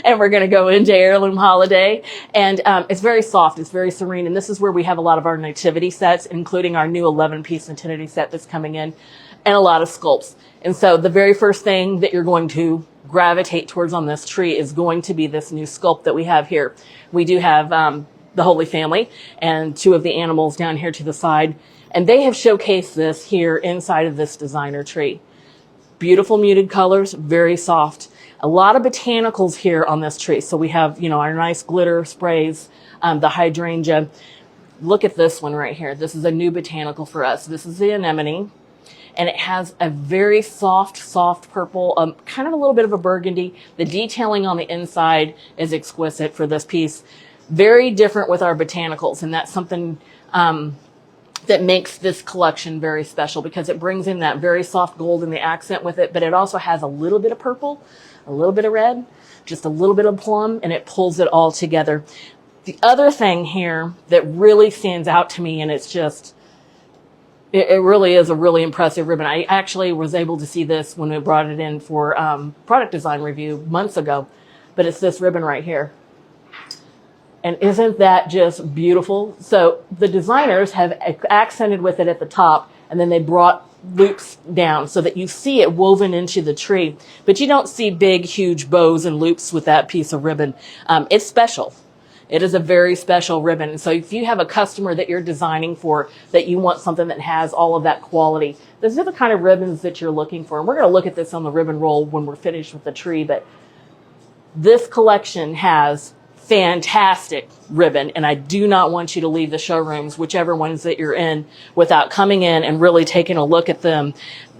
and we're going to go into Heirloom Holiday. And it's very soft. It's very serene. And this is where we have a lot of our nativity sets, including our new 11-piece nativity set that's coming in, and a lot of sculpts. And so the very first thing that you're going to gravitate towards on this tree is going to be this new sculpt that we have here. We do have the Holy Family and two of the animals down here to the side. And they have showcased this here inside of this designer tree. Beautiful muted colors, very soft. A lot of botanicals here on this tree. So we have, you know, our nice glitter sprays, the hydrangea. Look at this one right here. This is a new botanical for us. This is the anemone. And it has a very soft purple, kind of a little bit of a burgundy. The detailing on the inside is exquisite for this piece. Very different with our botanicals. And that's something that makes this collection very special, because it brings in that very soft gold in the accent with it, but it also has a little bit of purple, a little bit of red, just a little bit of plum, and it pulls it all together. The other thing here that really stands out to me, and it's just, it really is a really impressive ribbon. I actually was able to see this when we brought it in for product design review months ago, but it's this ribbon right here. And isn't that just beautiful? So the designers have accented with it at the top, and then they brought loops down so that you see it woven into the tree, but you don't see big, huge bows and loops with that piece of ribbon. It's special. It is a very special ribbon. So if you have a customer that you're designing for, that you want something that has all of that quality, those are the kind of ribbons that you're looking for. And we're going to look at this on the ribbon roll when we're finished with the tree, but this collection has fantastic ribbon, and I do not want you to leave the showrooms, whichever ones that you're in, without coming in and really taking a look at them.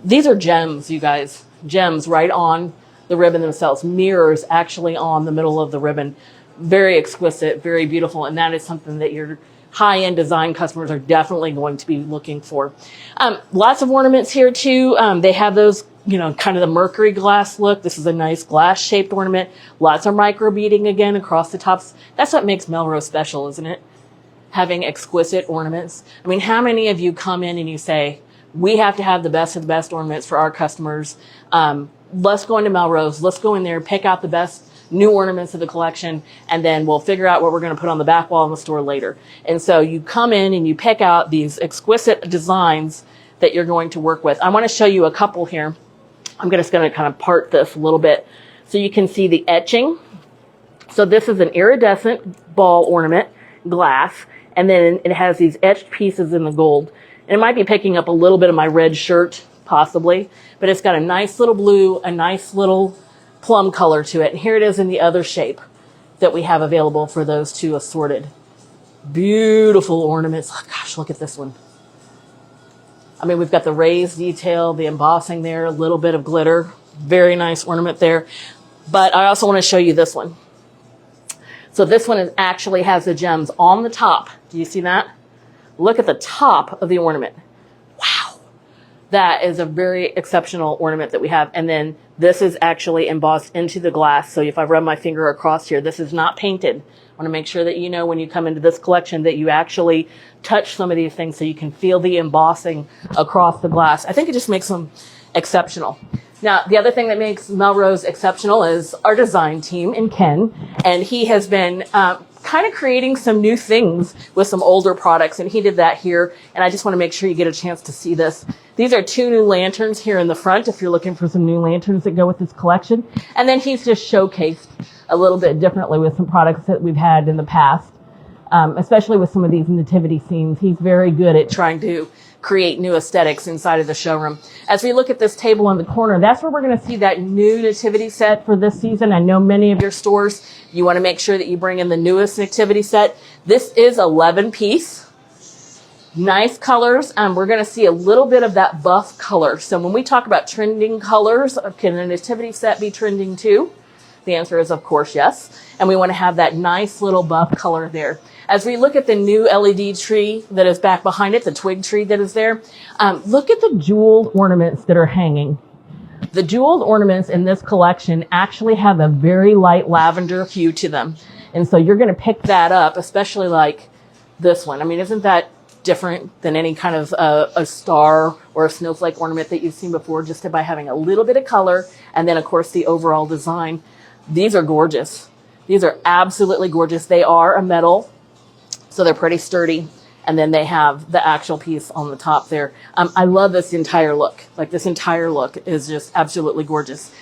These are gems, you guys. Gems right on the ribbon themselves. Mirrors actually on the middle of the ribbon. Very exquisite, very beautiful, and that is something that your high-end design customers are definitely going to be looking for. Lots of ornaments here too. They have those, you know, kind of the mercury glass look. This is a nice glass-shaped ornament. Lots of micro beading again across the tops. That's what makes Melrose special, isn't it? Having exquisite ornaments. I mean, how many of you come in and you say, we have to have the best of the best ornaments for our customers. Let's go into Melrose. Let's go in there, pick out the best new ornaments of the collection, and then we'll figure out what we're going to put on the back wall in the store later. And so you come in and you pick out these exquisite designs that you're going to work with. I want to show you a couple here. I'm just going to kind of part this a little bit so you can see the etching. So this is an iridescent ball ornament, glass, and then it has these etched pieces in the gold. And it might be picking up a little bit of my red shirt, possibly, but it's got a nice little blue, a nice little plum color to it. And here it is in the other shape that we have available for those two assorted. Beautiful ornaments. Oh, gosh, look at this one. I mean, we've got the raised detail, the embossing there, a little bit of glitter. Very nice ornament there. But I also want to show you this one. So this one actually has the gems on the top. Do you see that? Look at the top of the ornament. Wow. That is a very exceptional ornament that we have. And then this is actually embossed into the glass. So if I run my finger across here, this is not painted. I want to make sure that you know when you come into this collection that you actually touch some of these things so you can feel the embossing across the glass. I think it just makes them exceptional. Now, the other thing that makes Melrose exceptional is our design team and Ken. And he has been kind of creating some new things with some older products. And he did that here. And I just want to make sure you get a chance to see this. These are two new lanterns here in the front if you're looking for some new lanterns that go with this collection. And then he's just showcased a little bit differently with some products that we've had in the past, especially with some of these nativity scenes. He's very good at trying to create new aesthetics inside of the showroom. As we look at this table in the corner, that's where we're going to see that new nativity set for this season. I know many of your stores, you want to make sure that you bring in the newest nativity set. This is 11 piece. Nice colors. We're going to see a little bit of that buff color. So when we talk about trending colors, can a nativity set be trending too? The answer is, of course, yes. And we want to have that nice little buff color there. As we look at the new LED tree that is back behind it, the twig tree that is there, look at the jeweled ornaments that are hanging. The jeweled ornaments in this collection actually have a very light lavender hue to them. And so you're going to pick that up, especially like this one. I mean, isn't that different than any kind of a star or a snowflake ornament that you've seen before, just by having a little bit of color and then, of course, the overall design? These are gorgeous. These are absolutely gorgeous. They are a metal, so they're pretty sturdy. And then they have the actual piece on the top there. I love this entire look. Like, this entire look is just absolutely gorgeous.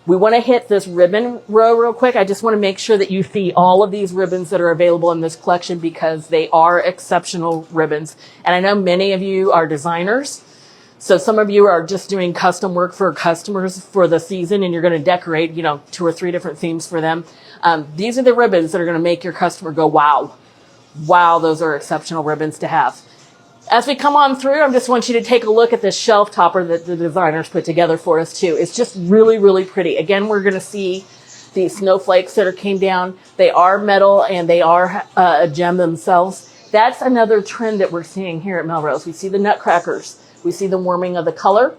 We want to hit this ribbon row real quick. I just want to make sure that you see all of these ribbons that are available in this collection, because they are exceptional ribbons. And I know many of you are designers. So some of you are just doing custom work for customers for the season, and you're going to decorate, 2 or 3 different themes for them. These are the ribbons that are going to make your customer go, wow. Wow, those are exceptional ribbons to have. As we come on through, I just want you to take a look at this shelf topper that the designers put together for us too. It's just really, really pretty. Again, we're going to see these snowflakes that came down. They are metal and they are a gem themselves. That's another trend that we're seeing here at Melrose. We see the nutcrackers. We see the warming of the color.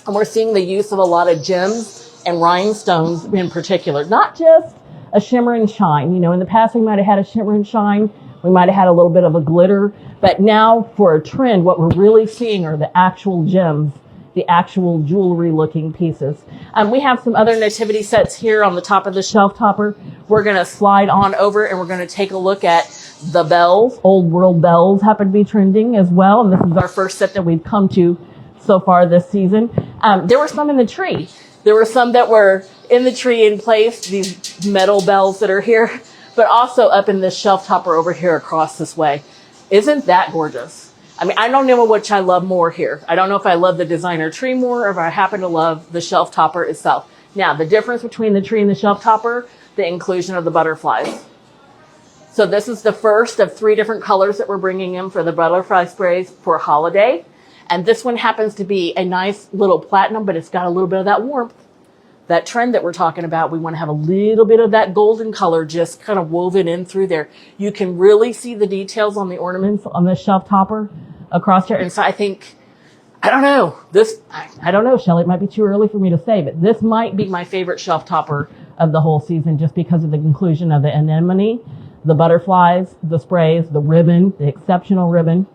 And we're seeing the use of a lot of gems and rhinestones in particular. Not just a shimmer and shine. In the past we might have had a shimmer and shine. We might have had a little bit of a glitter, but now for a trend, what we're really seeing are the actual gems, the actual jewelry looking pieces. We have some other nativity sets here on the top of the shelf topper. We're going to slide on over and we're going to take a look at the bells. Old world bells happen to be trending as well. And this is our first set that we've come to so far this season. There were some in the tree. There were some that were in the tree in place, these metal bells that are here, but also up in this shelf topper over here across this way. Isn't that gorgeous? I mean, I don't know which I love more here. I don't know if I love the designer tree more or if I happen to love the shelf topper itself. Now, the difference between the tree and the shelf topper, the inclusion of the butterflies. So this is the first of 3 different colors that we're bringing in for the butterfly sprays for holiday. And this one happens to be a nice little platinum, but it's got a little bit of that warmth. That trend that we're talking about, we want to have a little bit of that golden color just kind of woven in through there. You can really see the details on the ornaments on this shelf topper across here. And so I think, I don't know, Shelley, it might be too early for me to say, but this might be my favorite shelf topper of the whole season, just because of the inclusion of the anemone, the butterflies, the sprays, the ribbon, the exceptional ribbon.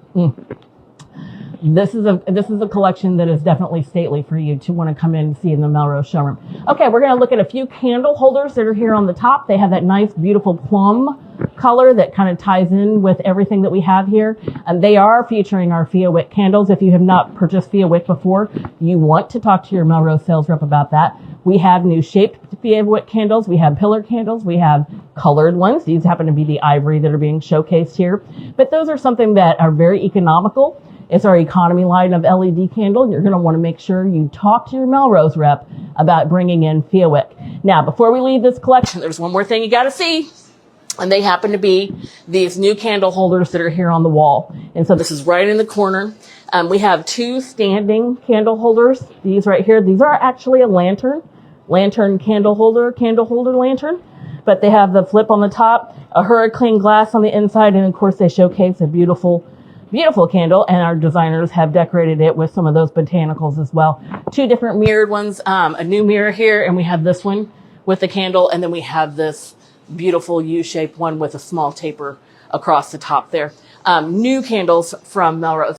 This is a collection that is definitely stately for you to want to come in and see in the Melrose showroom. Okay, we're going to look at a few candle holders that are here on the top. They have that nice, beautiful plum color that kind of ties in with everything that we have here. And they are featuring our Fia Wick candles. If you have not purchased Fia Wick before, you want to talk to your Melrose sales rep about that. We have new shaped Fia Wick candles. We have pillar candles. We have colored ones. These happen to be the ivory that are being showcased here. But those are something that are very economical. It's our economy line of LED candle. You're going to want to make sure you talk to your Melrose rep about bringing in Fia Wick. Now, before we leave this collection, there's one more thing you got to see. And they happen to be these new candle holders that are here on the wall. And so this is right in the corner. We have 2 standing candle holders. These right here, these are actually a lantern candle holder lantern. But they have the flip on the top, a hurricane glass on the inside, and of course they showcase a beautiful candle, and our designers have decorated it with some of those botanicals as well. 2 different mirrored ones, a new mirror here, and we have this one with the candle, and then we have this beautiful U-shaped one with a small taper across the top there. New candles from Melrose.